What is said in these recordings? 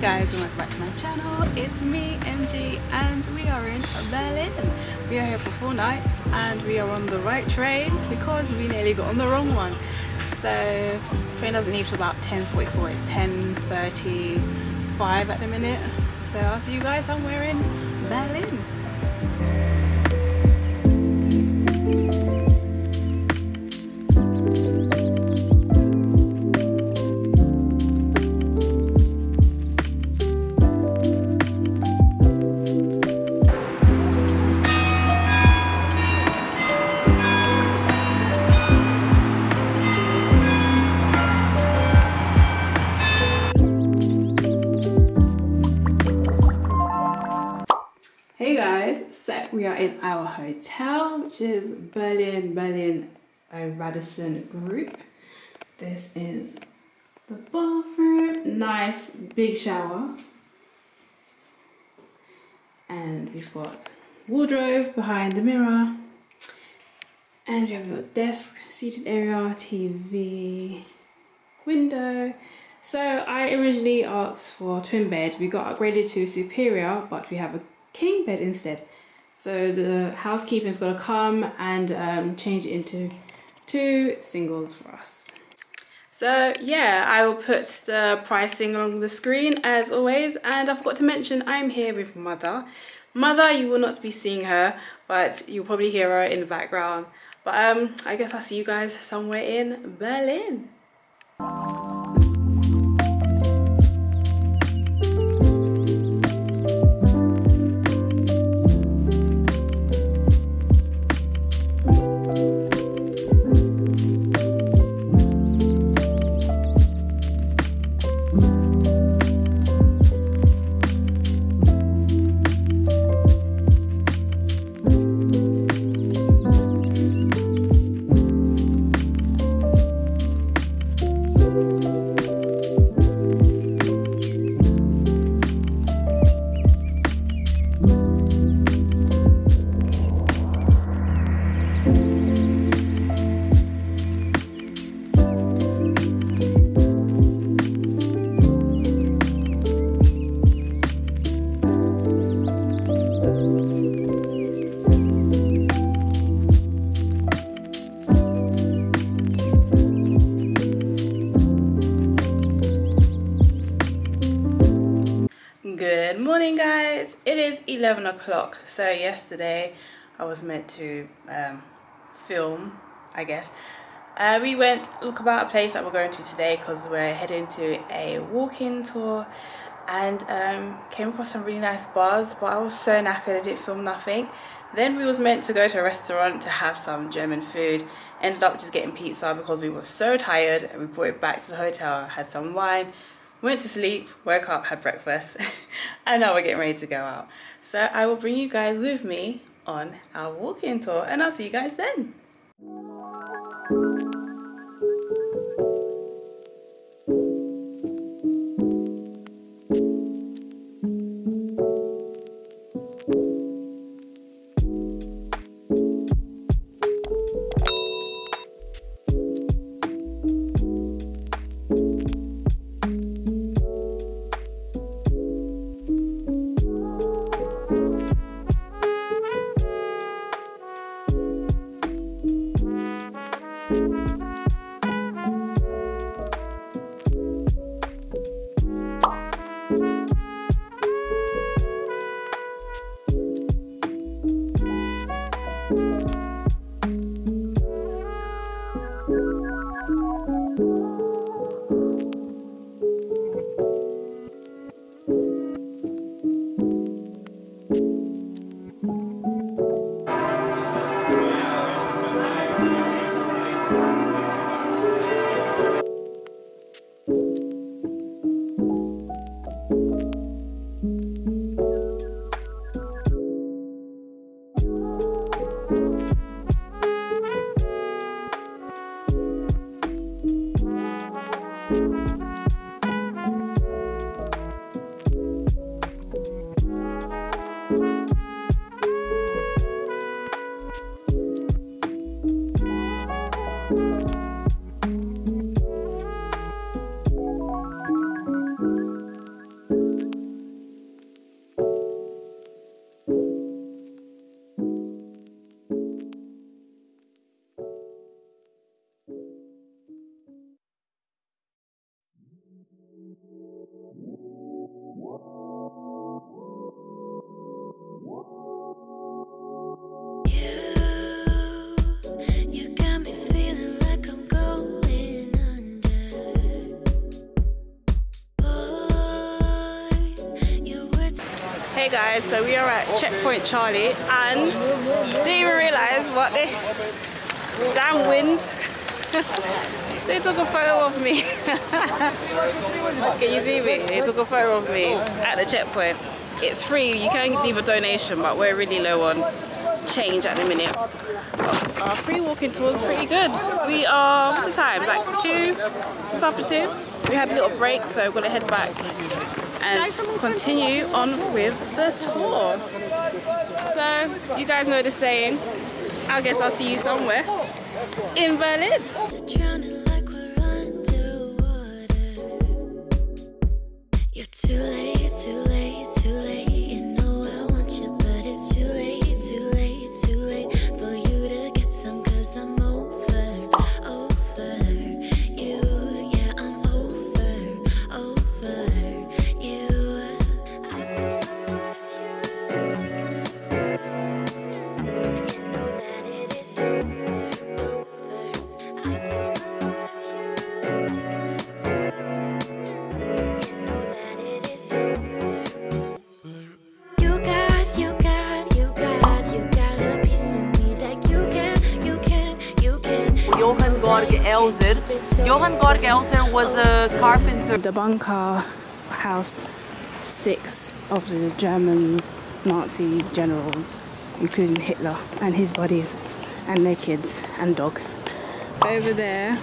guys, and welcome back to my channel. It's me, MG, and we are in Berlin. We are here for 4 nights and we are on the right train because we nearly got on the wrong one. So train doesn't leave till about 10:44. It's 10:35 at the minute. So I'll see you guys somewhere in Berlin. Hey guys, so we are in our hotel, which is Berlin Radisson Group. This is the bathroom, nice big shower, and we've got wardrobe behind the mirror, and we have a desk, seated area, TV, window. So I originally asked for a twin bed. We got upgraded to superior, but we have a king bed instead. So the housekeeping's got to come and change it into 2 singles for us. So yeah, I will put the pricing on the screen as always, and I forgot to mention I'm here with Mother. Mother, you will not be seeing her, but you'll probably hear her in the background. But I guess I'll see you guys somewhere in Berlin. Good morning guys, it is 11 o'clock. So yesterday I was meant to film, I guess. We went look about a place that we're going to today because we're heading to a walk-in tour, and came across some really nice bars, but I was so knackered I didn't film nothing. Then we was meant to go to a restaurant to have some German food, ended up just getting pizza because we were so tired, and we brought it back to the hotel, had some wine, went to sleep, woke up, had breakfast, and now we're getting ready to go out. So I will bring you guys with me on our walk-in tour, and I'll see you guys then. Hey guys, so we are at Checkpoint Charlie and didn't even realise what the damn wind. They took a photo of me. Can you see me? They took a photo of me at the checkpoint. It's free, you can leave a donation, but we're really low on change at the minute. Our free walking tour is pretty good. We are, what's the time? Like 2, just after 2. We had a little break, so we're gonna head back and continue on with the tour. So, you guys know the saying, I guess I'll see you somewhere in Berlin. Drowning like we're underwater. You're too late, too late, too late. You know I want you, but it's too late, too late, too late for you to get some, 'cause I'm over you. Yeah, I'm over you. Johann Georg Elser was a carpenter. The bunker housed 6 of the German Nazi generals, including Hitler and his buddies and their kids and dog. Over there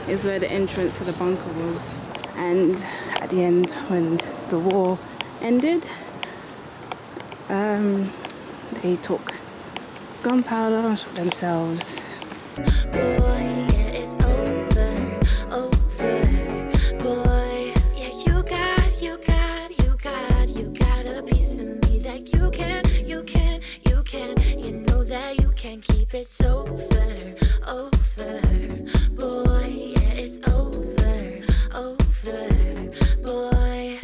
is where the entrance to the bunker was, and at the end, when the war ended, they took gunpowder and shot themselves. Boy, yeah, it's over, boy. Yeah, you got a piece of me that you can. You know that you can keep it over, boy. Yeah, it's over, boy.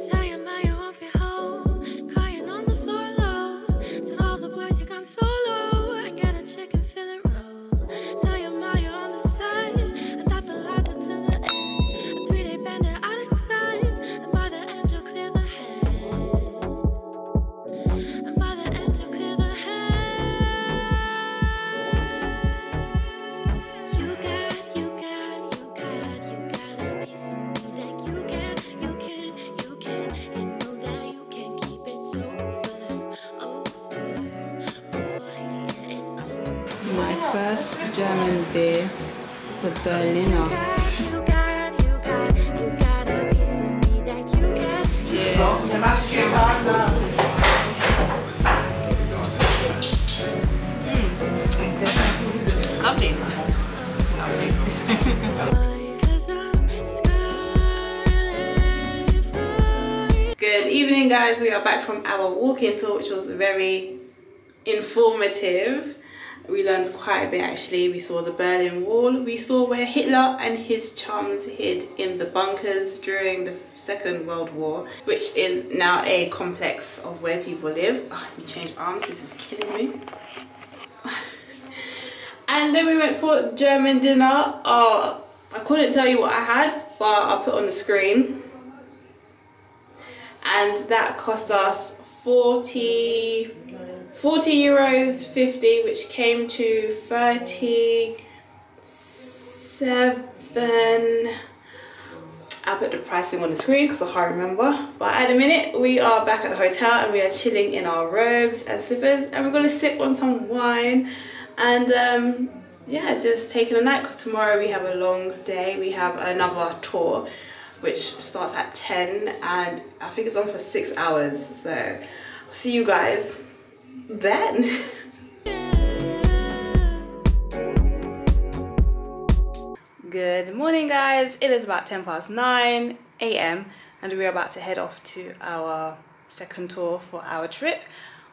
Tell your man you won't be home, crying on the floor alone. Tell all the boys you gone solo and get a chicken fillet roll. Tell your man you're on the side and that the lights are to the end. A 3-day bender I'd expect, and by the end you'll clear the head. And by the end you'll clear the head. You got a piece of me that you can. You know that you can keep it over, boy. Yeah, it's over. My first German beer, the Berliner. You got a piece of me that you can. Lovely. 'Cause I'm scarlet for you. Good evening, guys. We are back from our walking tour, which was very informative. We learned quite a bit actually. We saw the Berlin Wall. We saw where Hitler and his chums hid in the bunkers during the Second World War, which is now a complex of where people live. Oh, let me change arms, this is killing me. And then we went for German dinner. Oh, I couldn't tell you what I had, but I'll put on the screen. And that cost us 40 euros 50, which came to 37. I'll put the pricing on the screen because I can't remember. But at the minute, we are back at the hotel and we are chilling in our robes and slippers, and we're gonna sip on some wine and yeah, just taking a night, because tomorrow we have a long day. We have another tour which starts at 10 and I think it's on for 6 hours. So I'll see you guys then. Good morning, guys. It is about 9 AM and we're about to head off to our second tour for our trip.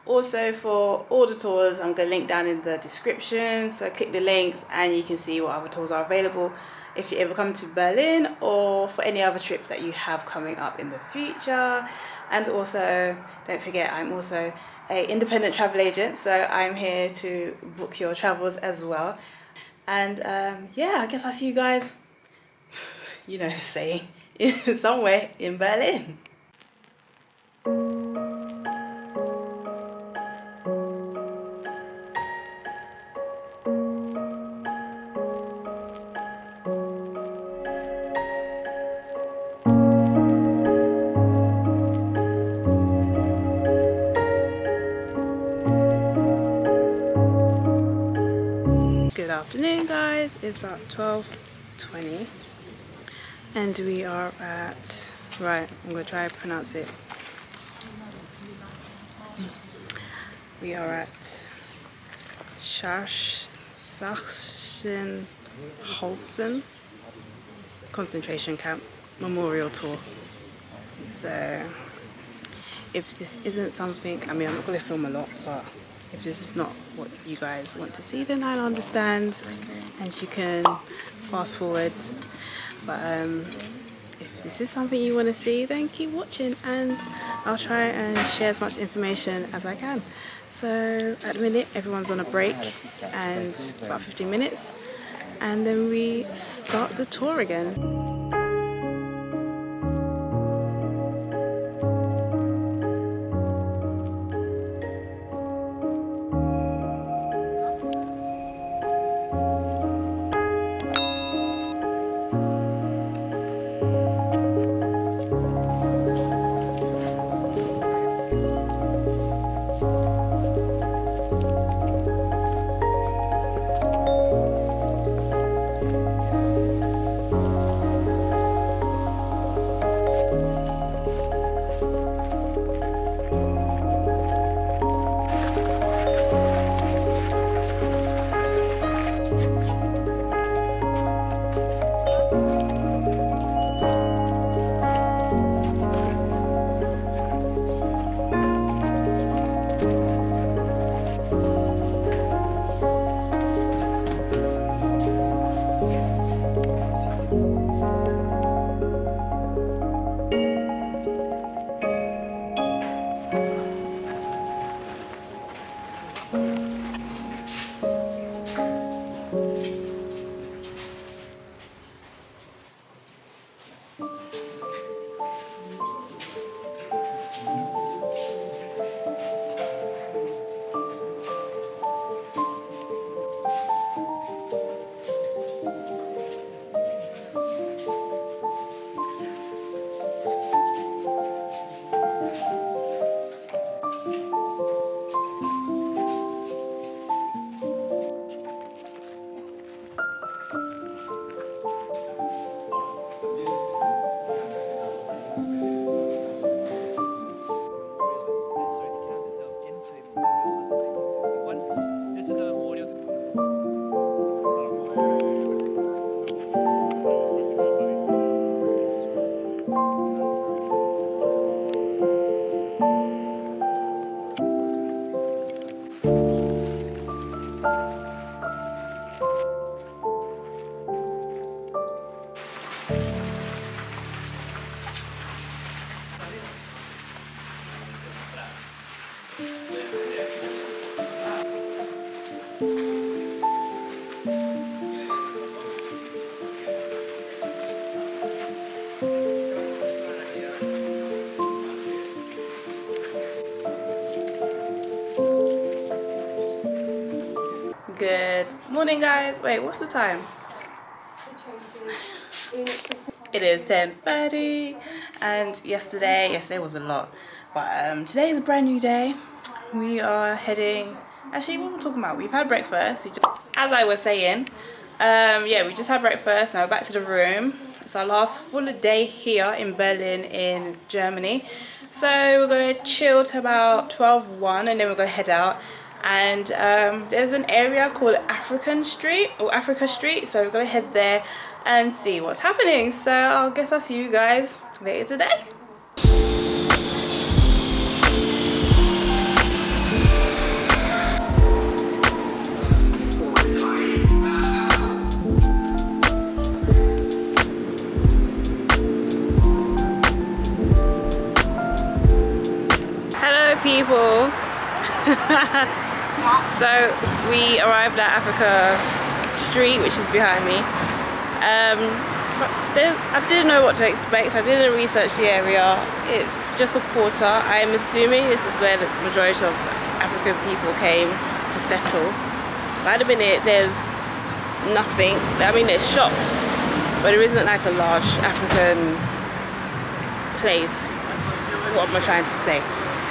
Also, for all the tours, I'm going to link down in the description, so click the links and you can see what other tours are available. if you ever come to Berlin or for any other trip that you have coming up in the future. And also, don't forget, I'm also an independent travel agent, so I'm here to book your travels as well. And yeah, I guess I'll see you guys, you know, saying somewhere in Berlin. Good afternoon, guys. It's about 12:20 and we are at, right, I'm gonna try to pronounce it. We are at Sachsenhausen concentration camp memorial tour. So if this isn't something, I mean, I'm not going to film a lot, but if this is not what you guys want to see, then I'll understand and you can fast forward. But if this is something you want to see, then keep watching and I'll try and share as much information as I can. So at the minute everyone's on a break and about 15 minutes and then we start the tour again. Good morning, guys. Wait, what's the time? It is 10:30 and yesterday was a lot, but today is a brand new day. We are heading, actually what we're talking about, we've had breakfast, as I was saying, yeah, we just had breakfast. Now we're back to the room. It's our last full day here in Berlin in Germany, so we're going to chill to about 12:01 and then we're going to head out. And there's an area called Africa Street, so we're gonna head there and see what's happening. So I guess I'll see you guys later today. people. So we arrived at Africa Street, which is behind me. I didn't know what to expect. I didn't research the area. It's just a quarter. I am assuming this is where the majority of African people came to settle. But at the minute, there's nothing. I mean, there's shops, but there isn't like a large African place. What am I trying to say?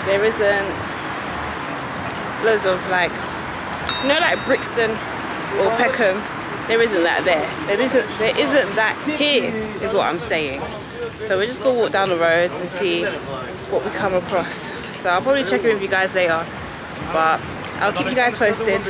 There isn't loads of like, you know, like Brixton or Peckham. There isn't that there. There isn't that here, is what I'm saying. So we're just gonna walk down the road and see what we come across. So I'll probably check in with you guys later, but I'll keep you guys posted.